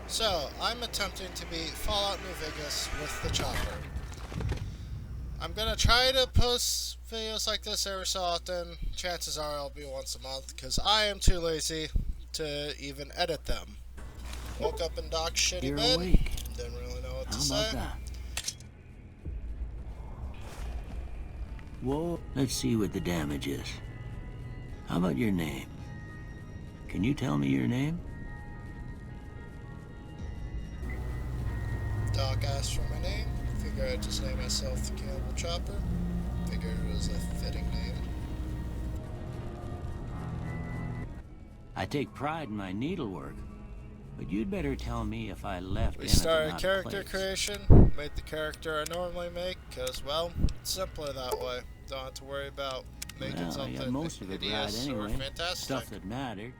So, I'm attempting to beat Fallout New Vegas with the chopper. I'm gonna try to post videos like this every so often. Chances are it'll be once a month, because I am too lazy to even edit them. Woke up in Doc's shitty You're bed, awake. didn't really know what to How about say. that? Whoa. Let's see what the damage is. How about your name? Can you tell me your name? Doc asked for my name. Figured I'd just name myself the Cannibal Chopper. Figured it was a fitting name. I take pride in my needlework, but you'd better tell me if I left We anything started out of character place. creation, made the character I normally make, because, well, it's simpler that way. Don't have to worry about making Well, I something got most of it right hideous or anyway. fantastic. Stuff that mattered.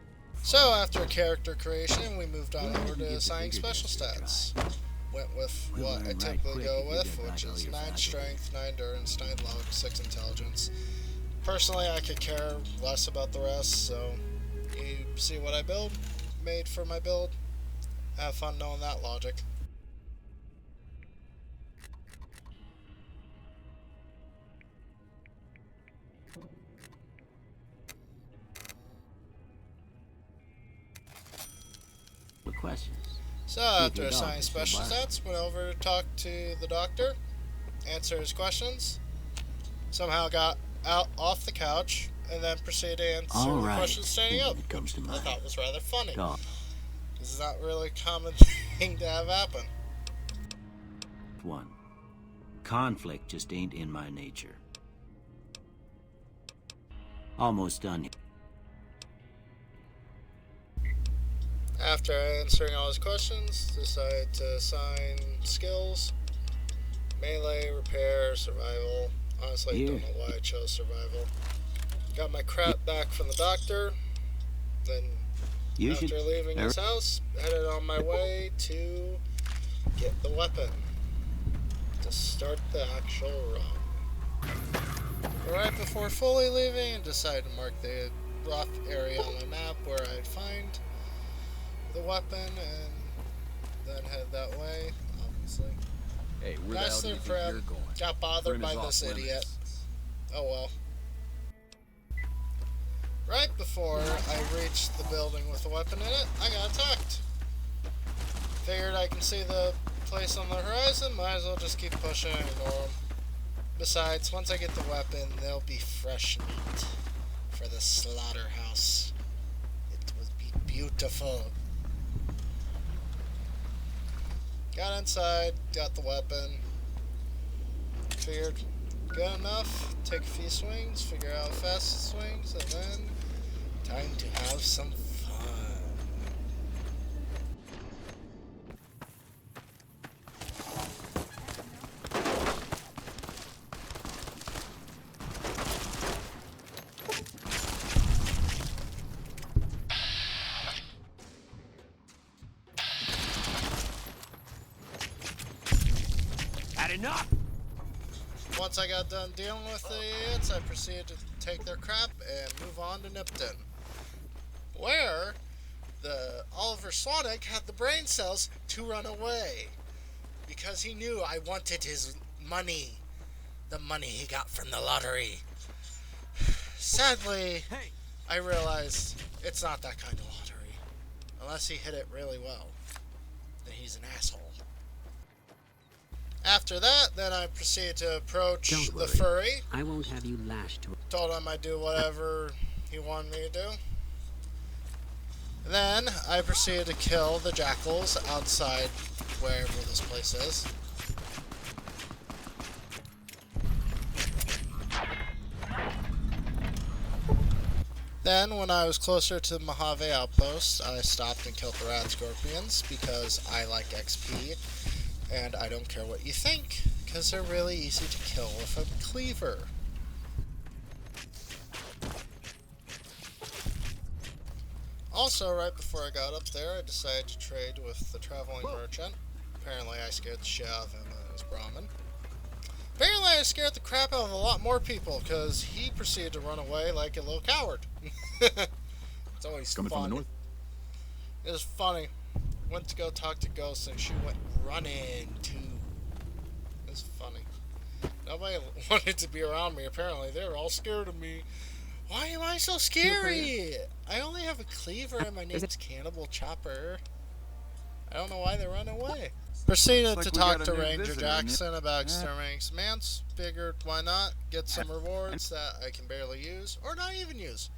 So, after character creation, we moved on Why over don't you to give the assigning bigger special discs a try? stats. Went with We'll what learn I right typically quick go if you with, get which back all is your 9 faculties. strength, 9 endurance, 9 luck, 6 intelligence. Personally, I could care less about the rest, so you see what I build, made for my build. Have fun knowing that logic. What questions? So, See if after your dog assigning is special still barking. stats, went over to talk to the doctor, answer his questions, somehow got out off the couch, and then proceeded to answer All the right. questions standing up, It comes which to I thought mind. was rather funny. Dog. This is not really a common thing to have happen. One. Conflict just ain't in my nature. Almost done. After answering all his questions, decided to assign skills, melee, repair, survival. Honestly, Here. don't know why I chose survival. Got my crap back from the doctor, then You after should. leaving his house, headed on my way to get the weapon to start the actual run. Right before fully leaving, I decided to mark the rough area on my map where I'd find the weapon and then head that way, obviously. Hey, where the hell do Nicely you think Prim you're going? got bothered Prim by is off this limits. idiot. Oh well. Right before I reached the building with the weapon in it, I got attacked. Figured I can see the place on the horizon, might as well just keep pushing and ignore them. Besides, once I get the weapon, there'll be fresh meat for the slaughterhouse. It will be beautiful. Got inside, got the weapon. Figured good enough, take a few swings, figure out how fast it swings, and then time to have some fun. Had enough. Once I got done dealing with the idiots, I proceeded to take their crap and move on to Nipton, where the Oliver Sonic had the brain cells to run away because he knew I wanted his money, the money he got from the lottery. Sadly, Hey! I realized it's not that kind of lottery. Unless he hit it really well, then he's an asshole. After that, then I proceeded to approach Don't the worry. furry. I won't have you lashed to Told him I'd do whatever he wanted me to do. Then I proceeded to kill the jackals outside wherever this place is. Then, when I was closer to the Mojave outpost, I stopped and killed the rat scorpions because I like XP and I don't care what you think because they're really easy to kill with a cleaver. Also, right before I got up there, I decided to trade with the traveling merchant. Apparently, I scared the shit out of him and his Brahmin. Apparently, I scared the crap out of a lot more people because he proceeded to run away like a little coward. It's always Coming fun. from the north? It was funny. went to go talk to Ghost and she went running too. It's funny. Nobody wanted to be around me, apparently. They were all scared of me. Why am I so scary? I only have a cleaver and my name's Cannibal Chopper. I don't know why they run away. Proceeded to talk to Ranger Jackson about exterminating some ants. Figured, why not? Get some rewards that I can barely use, or not even use.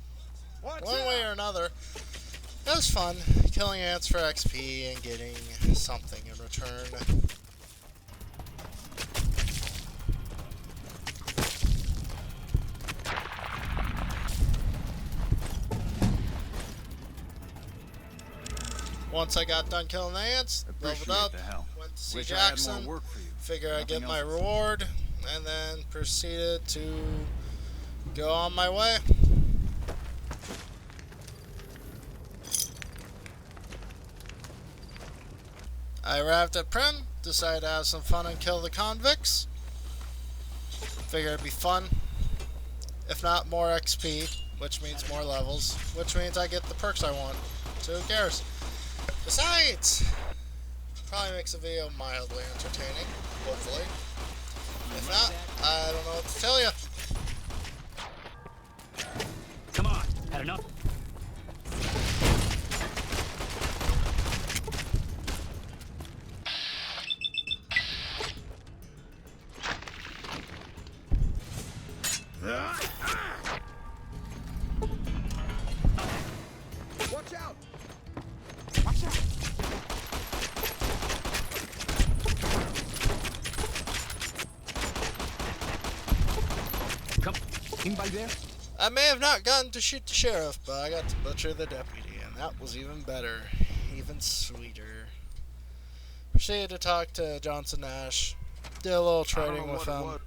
One way or another. It was fun, killing ants for XP and getting something in return. Once I got done killing the ants, leveled up, went to see Jackson, figured I'd get my reward, and then proceeded to go on my way. I arrived at Prim, decided to have some fun and kill the convicts. Figured it'd be fun. If not, more XP, which means more levels, which means I get the perks I want. So who cares? Besides, probably makes the video mildly entertaining, hopefully. If not, I don't know what to tell you. Come on, had enough? Watch out! Watch out! Come, anybody there? I may have not gotten to shoot the sheriff, but I got to butcher the deputy, and that was even better, even sweeter. Proceeded to talk to Johnson Nash, did a little trading with him.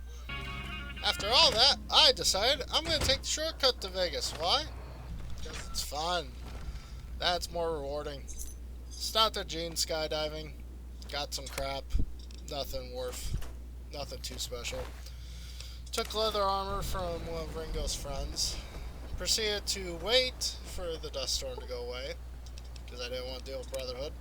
After all that, I decided I'm going to take the shortcut to Vegas. Why? Because it's fun. That's more rewarding. Stopped at Gene skydiving, got some crap, nothing too special. Took leather armor from one of Ringo's friends. Proceeded to wait for the dust storm to go away, because I didn't want to deal with Brotherhood.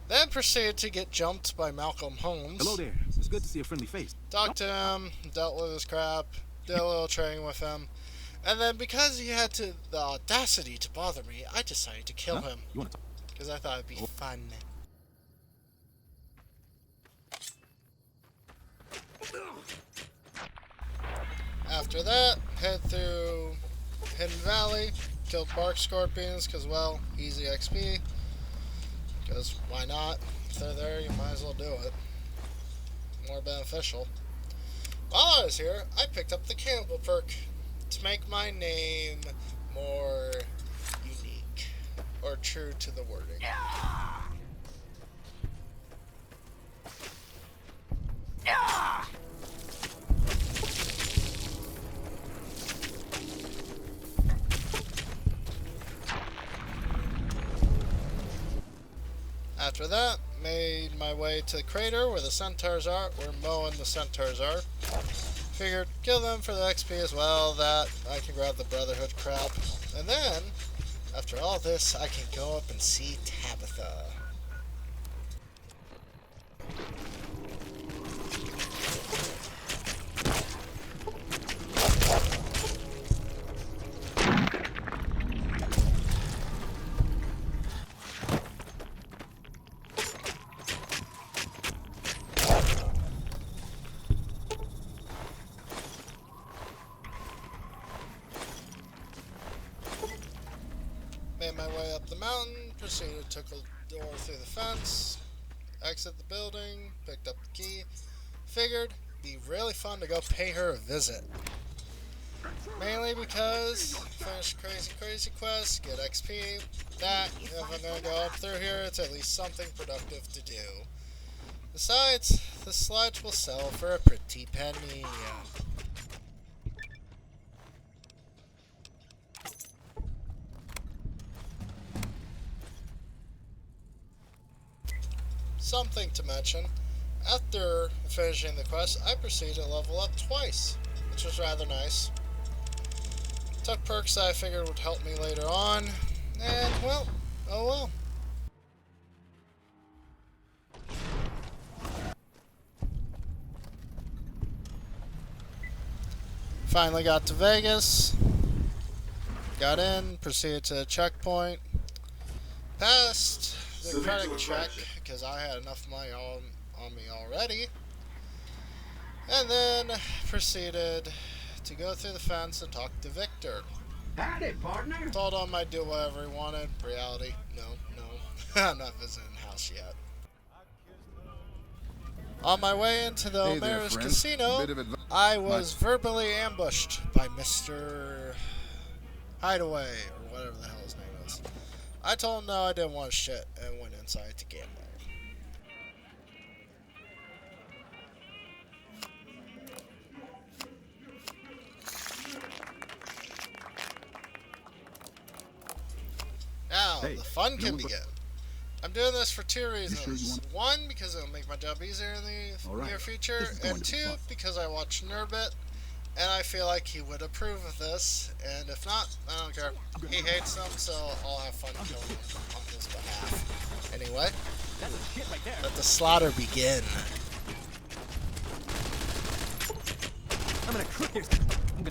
Then proceeded to get jumped by Malcolm Holmes. Hello there. It's good to see a friendly face. Talked to him, dealt with his crap, did a little trading with him. And then because he had the audacity to bother me, I decided to kill him. You want to talk? Because I thought it'd be fun. After that, head through Hidden Valley, killed bark scorpions, because, well, easy XP. Because why not? If they're there, you might as well do it. More beneficial. While I was here, I picked up the Cannibal perk to make my name more unique, or true to the wording. After that, made my way to the crater where the centaurs are, where Mo and the centaurs are. Figured kill them for the XP as well, that I can grab the Brotherhood crap. And then, after all this, I can go up and see Tabitha. Made my way up the mountain, proceeded, took a door through the fence, exit the building, picked up the key, figured it'd be really fun to go pay her a visit. Mainly because finish crazy quests, get XP, that, if I'm gonna go up through here, it's at least something productive to do. Besides, the sludge will sell for a pretty penny. Something to mention, after finishing the quest, I proceeded to level up twice, which was rather nice. Took perks that I figured would help me later on, and, well, oh well. Finally got to Vegas. Got in, proceeded to the checkpoint. Passed the credit check because I had enough money on me already. And then proceeded to go through the fence and talk to Victor. Howdy, partner. Told him I'd do whatever he wanted. Reality, no. I'm not visiting the house yet. On my way into the Hey there, O'Mara's friend. casino, Bit of advice. I was verbally ambushed by Mr. Hideaway, or whatever the hell his name is. I told him no, I didn't want shit, and went inside to gamble. Now, Hey, the fun you can know what- begin. I'm doing this for two reasons. sure you want- One, because it'll make my job easier in the All right. near future, This is going and to be two, fun. because I watch Nurbit, and I feel like he would approve of this, and if not, I don't care. He hates them, so I'll have fun killing him on his behalf. Anyway, That's the shit right there. let the slaughter begin. I'm gonna cook your. I'm gonna...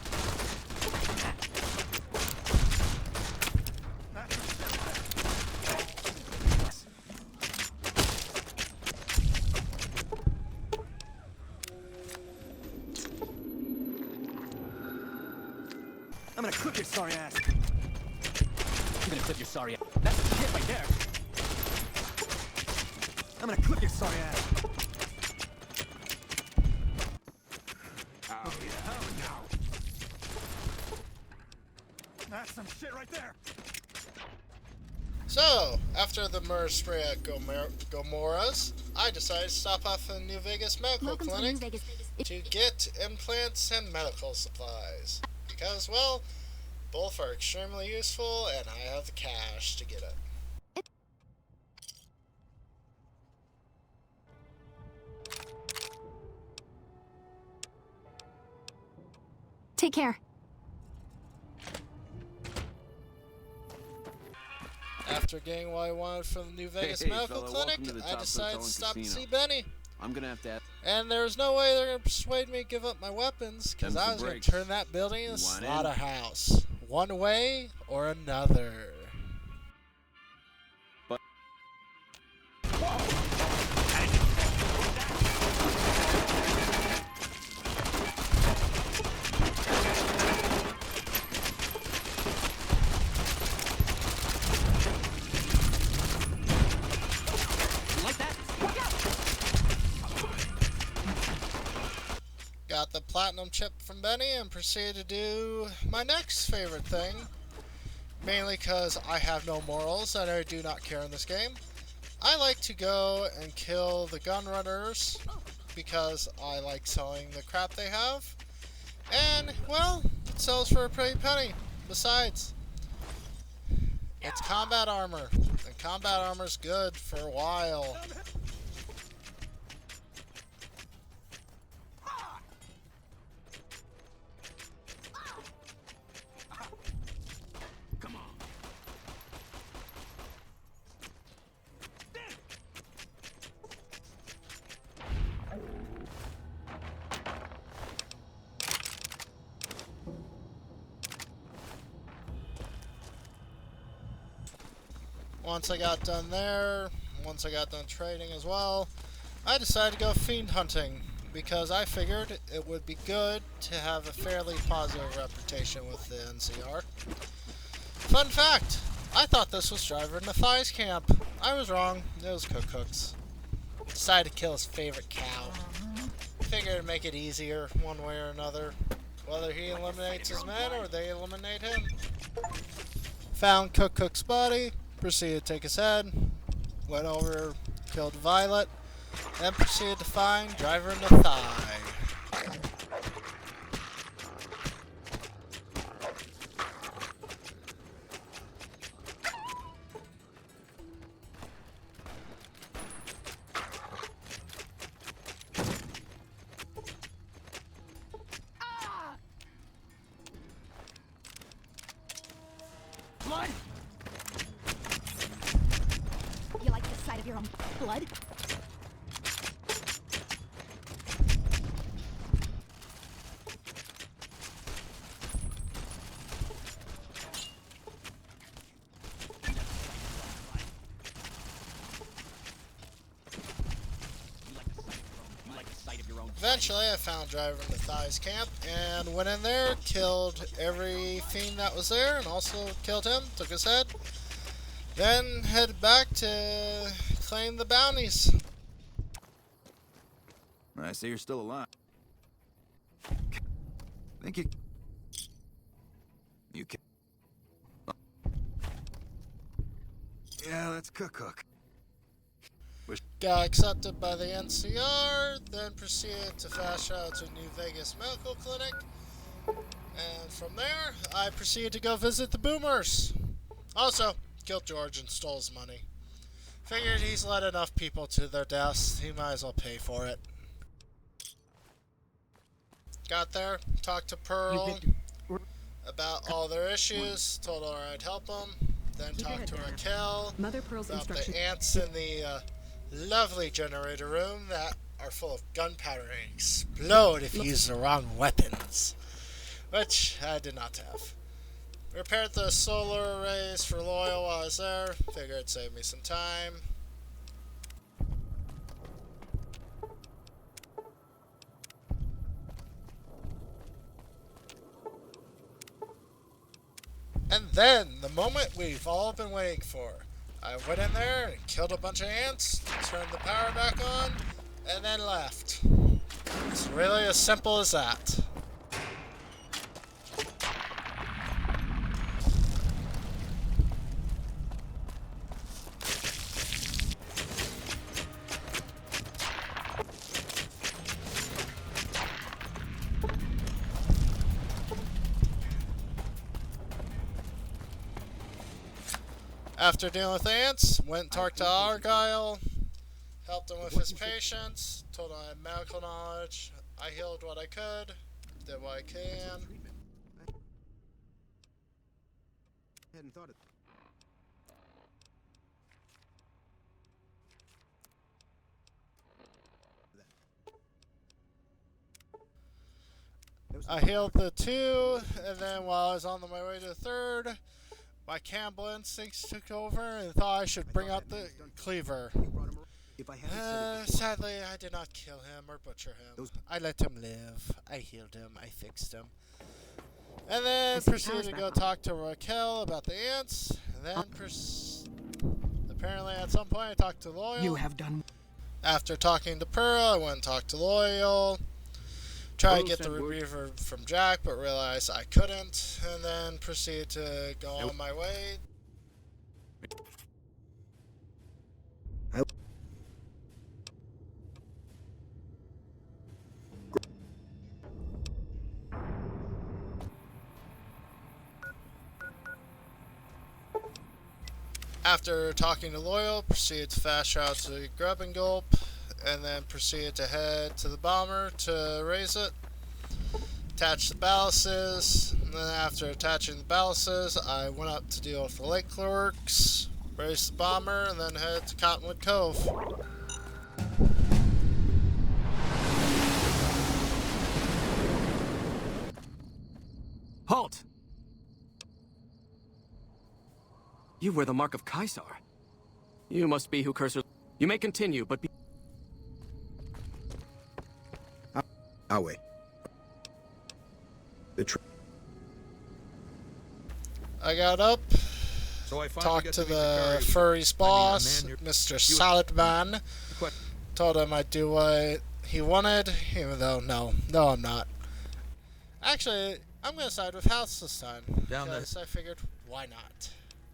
I'm gonna cook your sorry ass. I'm gonna clip your sorry ass. That's the shit right there. I'm gonna clip your sorry ass. Oh, yeah. Oh, no. That's some shit right there. So, after the murder spree at Gomora's, I decided to stop off at the New Vegas Medical Welcome to Clinic New Vegas. to get implants and medical supplies. Because, well, both are extremely useful, and I have the cash to get it. Take care. After getting what I wanted from the New Vegas Hey, Medical fella, Clinic, welcome to the I Top decided Hotel to and stop and Casino. see Benny. I'm gonna have to ask. And there's no way they're going to persuade me to give up my weapons, because Them I for was going breaks. to turn that building into a You want in? slaughterhouse. One way or another. You like that? Got the platinum chip from Benny and proceeded to do my next favorite thing. Mainly because I have no morals and I do not care in this game. I like to go and kill the gun runners because I like selling the crap they have. And, well, it sells for a pretty penny. Besides, it's combat armor. And combat armor's good for a while. Come on. Once I got done there, once I got done trading as well, I decided to go fiend hunting because I figured it would be good to have a fairly positive reputation with the NCR. Fun fact, I thought this was Driver Nathi's camp. I was wrong, it was Cook Cooks. Decided to kill his favorite cow. Figured it'd make it easier one way or another, whether he eliminates his men or they eliminate him. Found Cook Cook's body, proceeded to take his head, went over, killed Violet, and proceeded to find Driver Nathai. Blood. You like the sight of your own blood? Eventually, I found Driver in the Thigh's camp and went in there, killed every fiend that was there, and also killed him, took his head. Then headed back to claim the bounties. I see you're still alive. Think you can. Yeah, let's cook. Got accepted by the NCR, then proceeded to fast travel to New Vegas Medical Clinic. And from there, I proceeded to go visit the Boomers. Also, killed George and stole his money. Figured he's led enough people to their deaths, he might as well pay for it. Got there, talked to Pearl about all their issues, told her I'd help them. Then talked to Raquel Mother Pearl's about the instructions. ants in the lovely generator room that are full of gunpowder and explode if you use the wrong weapons, which I did not have. Repaired the solar arrays for Loyal while I was there, figured it'd save me some time. And then, the moment we've all been waiting for. I went in there and killed a bunch of ants, turned the power back on, and then left. It's really as simple as that. After dealing with ants, went and talked to Argyle, helped him with his patients, told him I had medical knowledge, I healed what I could, did what I can. I hadn't thought of I healed the two, and then while I was on my way to the third, my cannibal instincts took over and thought I should bring out the cleaver. if I hadn't said it before. Sadly, I did not kill him or butcher him. I let him live. I healed him. I fixed him. And then proceeded to go talk to Raquel about the ants. And then apparently at some point I talked to Loyal. You have done. After talking to Pearl, I went and talked to Loyal. Tried to get the retriever from Jack, but realized I couldn't. And then proceeded to go on my way. After talking to Loyal, proceeded to fast travel to Grub and Gulp, and then proceeded to head to the bomber to raise it. Attach the ballasts, and then after attaching the ballasts, I went up to deal with the lake clerks, raise the bomber, and then head to Cottonwood Cove. Halt! You wear the mark of Caesar. You must be who Cursor... You may continue, but be... I'll wait. I got up, So I finally talked get to meet the Carrie. furry's boss, man, Mr. Solidman. What? Told him I'd do what he wanted, even though, no, I'm not. Actually, I'm going to side with House this time, Down there. because I figured, why not?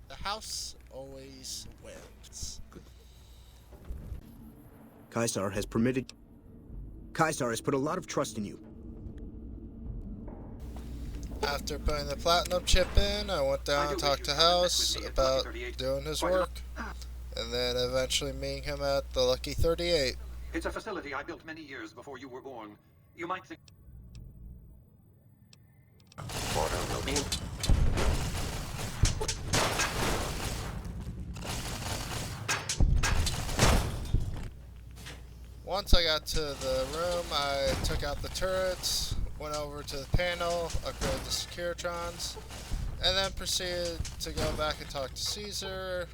The House always wins. Caesar has put a lot of trust in you. After putting the platinum chip in, I went down and talked to House about doing his work, and then eventually meeting him at the Lucky 38. It's a facility I built many years before you were born. You might think... Once I got to the room, I took out the turrets, went over to the panel, upgraded the Securitrons, and then proceeded to go back and talk to Caesar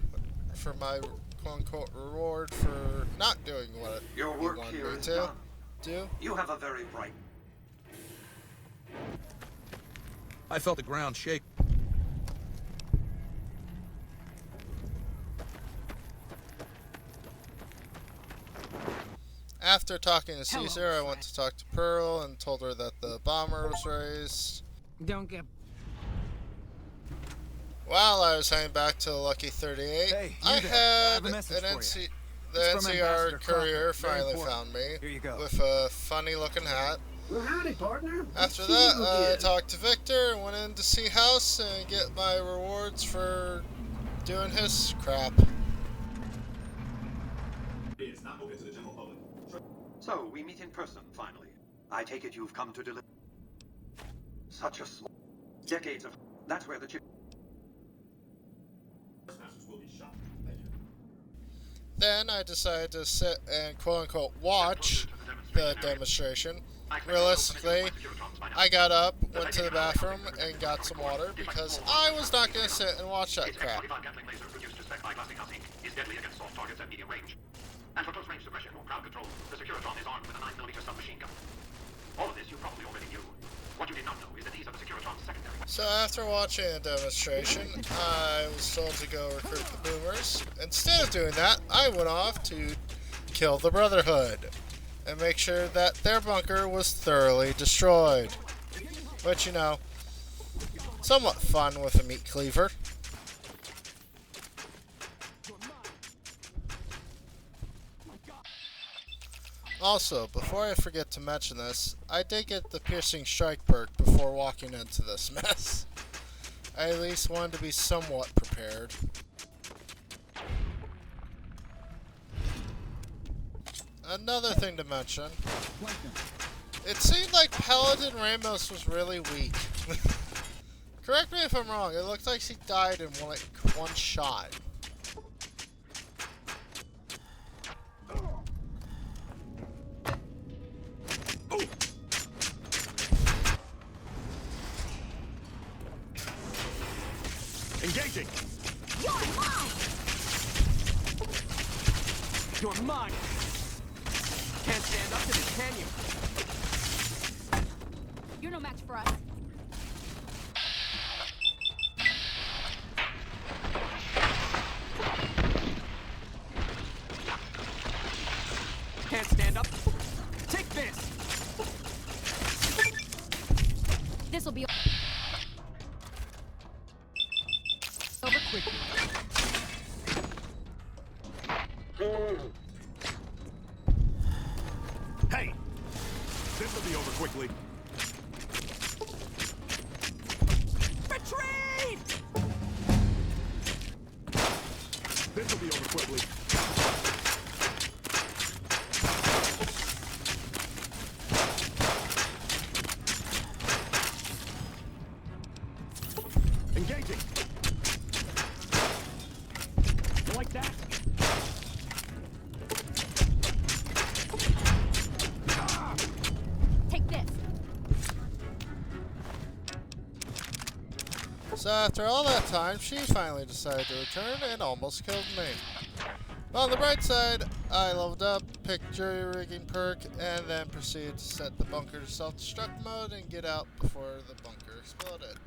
for my quote-unquote reward for not doing what he Your work wanted here me is to. done. do. You have a very bright... I felt the ground shake. After talking to Caesar, I went to talk to Pearl and told her that the bomber was raised. Don't get... While I was heading back to Lucky 38, Hey, I you there. I had have a message an for you. the It's from Ambassador NCR courier Crocker. Very finally important. found me Here you go. with a funny looking hat. Well, howdy, partner. After See that, you I again. talked to Victor and went in to see House and get my rewards for doing his crap. So, we meet in person, finally. I take it you've come to deliver... Such a small... Decades of... That's where the chip... Then I decided to sit and quote-unquote watch the demonstration. Realistically, I got up, went to the bathroom, and got some water because I was not going to sit and watch that crap. And for close-range suppression or crowd control, the Securitron is armed with a 9mm submachine gun. All of this you probably already knew. What you did not know is that these are the Securitron's secondary weapons. So after watching the demonstration, I was told to go recruit the Boomers. Instead of doing that, I went off to kill the Brotherhood and make sure that their bunker was thoroughly destroyed. Which, you know, somewhat fun with a meat cleaver. Also, before I forget to mention this, I did get the Piercing Strike perk before walking into this mess. I at least wanted to be somewhat prepared. Another thing to mention, it seemed like Paladin Ramos was really weak. Correct me if I'm wrong, it looked like he died in one shot. Engaging! You're mine! You're mine! Can't stand up to this, can you? You're no match for us. Can't stand up? Take this! This'll be over quickly. Hey! This'll be over quickly. Retreat! This'll be over quickly. Engaging! You like that? Take this. So after all that time, she finally decided to return and almost killed me. But on the bright side, I leveled up, picked jury rigging perk, and then proceeded to set the bunker to self-destruct mode and get out before the bunker exploded.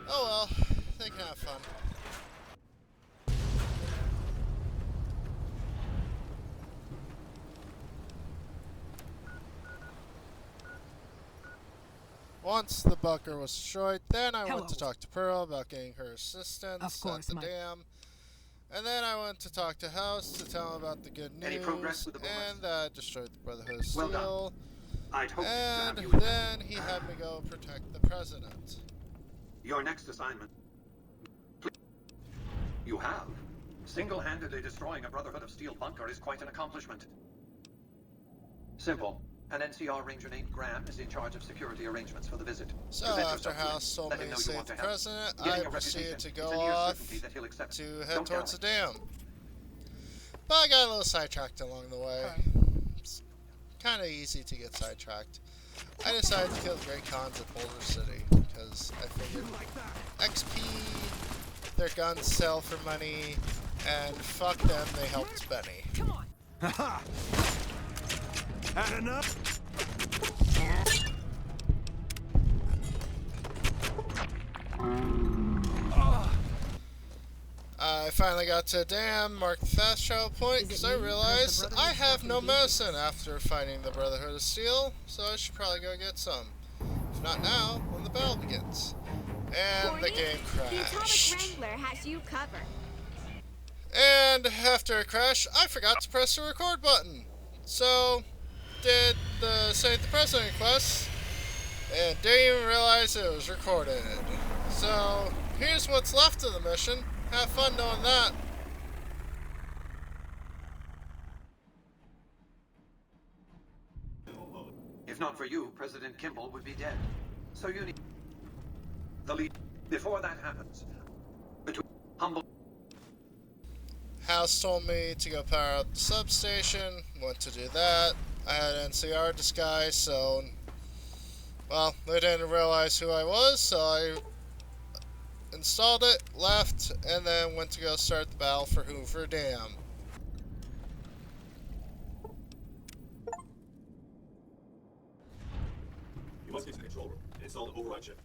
Oh well, they can have fun. Once the bunker was destroyed, then I went to talk to Pearl about getting her assistance Of course, at the Mike. dam. And then I went to talk to House to tell him about the good news Any progress with the Boomers? and that I destroyed the Brotherhood of Well done. Steel. I'd hoped to have And you in then he had me go protect the president. your next assignment. You have. Single-handedly destroying a Brotherhood of Steel bunker is quite an accomplishment. Simple. An NCR Ranger named Graham is in charge of security arrangements for the visit. So Present after yourself to him. House told Let me him to know you save want the to help. president, Getting I a proceeded reputation to is go a near off certainty that he'll accept. to head Don't towards the dally. dam. But I got a little sidetracked along the way. It's kind of easy to get sidetracked. I decided to kill the Great Khans at Boulder City because I figured XP, their guns sell for money, and fuck them, they helped Benny. Come on. Haha! Had enough? I finally got to a dam, marked the fast travel point, because I realized I have no medicine after fighting the Brotherhood of Steel, so I should probably go get some. If not now, when the battle begins. And the game The Atomic crashed. Wrangler has you covered. And after it crashed, I forgot to press the record button. So, did the Save the President quest, and didn't even realize it was recorded. So, here's what's left of the mission. Have fun knowing that. If not for you, President Kimball would be dead. So you need the lead. Before that happens, between humble. House told me to go power out the substation. Went to do that. I had NCR disguise, so, well, they didn't realize who I was, so I installed it, left, and then went to go start the battle for Hoover Dam. You must get to the control room and install the override chip.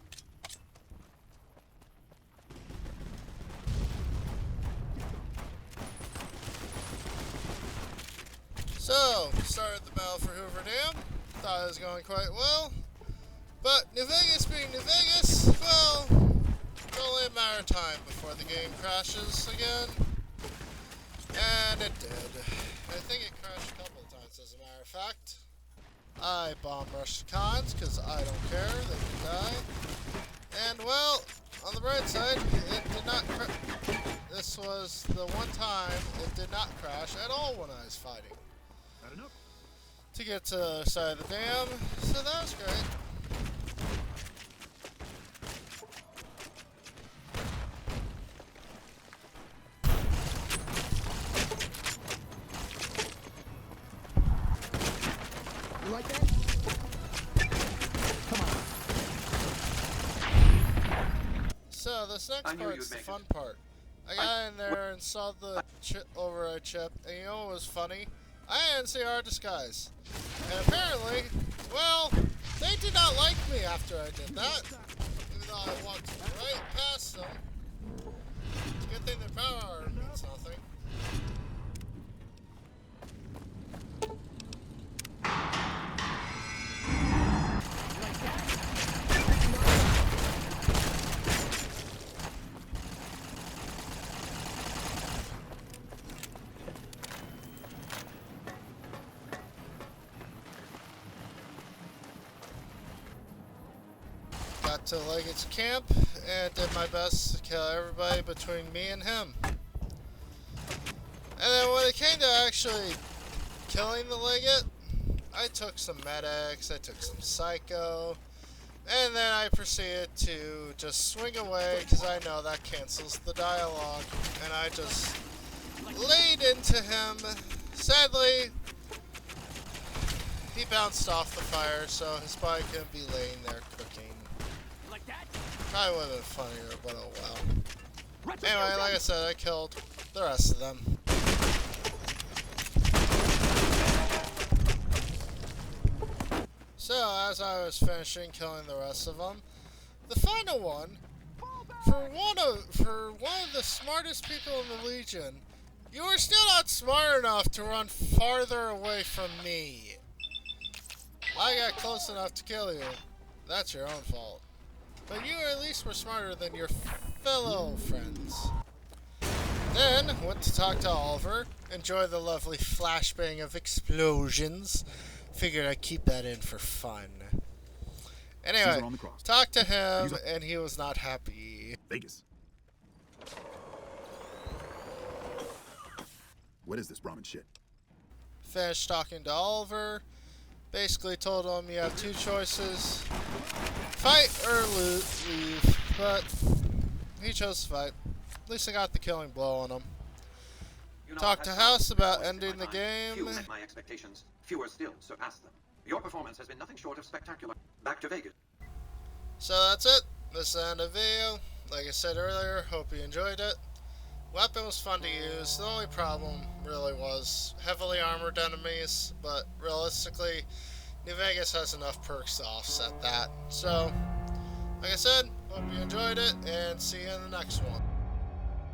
So, started the battle for Hoover Dam. Thought it was going quite well. But New Vegas being New Vegas, well, it's only a matter of time before the game crashes again. And it did. I think it crashed a couple of times, as a matter of fact. I bomb rushed the cons, because I don't care, they can die. And, well, on the bright side, it did not this was the one time it did not crash at all when I was fighting. To get to the other side of the dam, so that was great. You like that? Come on. So this next I knew part's you'd the make fun it. part. I got in there and saw the override chip, and you know what was funny? I had NCR disguise. And apparently, well, they did not like me after I did that. Even though I walked right past them. It's a good thing their power armor means nothing. Got to Leggett's camp and did my best to kill everybody between me and him. And then when it came to actually killing the Leggett, I took some medics, I took some psycho, and then I proceeded to just swing away because I know that cancels the dialogue. And I just laid into him. Sadly, he bounced off the fire, so his body couldn't be laying there cooking. Like that? Probably would have been funnier, but oh well. Anyway, like I said, I killed the rest of them. So, as I was finishing killing the rest of them, the final one, for one of the smartest people in the Legion, you were still not smart enough to run farther away from me. I got close enough to kill you. That's your own fault. But you at least were smarter than your fellow friends. Then, went to talk to Oliver, enjoy the lovely flashbang of explosions. Figured I'd keep that in for fun. Anyway, talked to him, and he was not happy. Vegas. What is this Brahmin shit? Finished talking to Oliver. Basically told him you have two choices. Fight or leave. But he chose to fight. At least I got the killing blow on him. You know, Talked to as House about in ending my the mind, Few game. met my expectations. Fewer still surpassed them. Your performance has been nothing short of spectacular. Back to Vegas. So that's it. This is the end of the video. Like I said earlier, hope you enjoyed it. Weapon was fun to use. The only problem really was heavily armored enemies, but realistically, New Vegas has enough perks to offset that. So, like I said, hope you enjoyed it, and see you in the next one.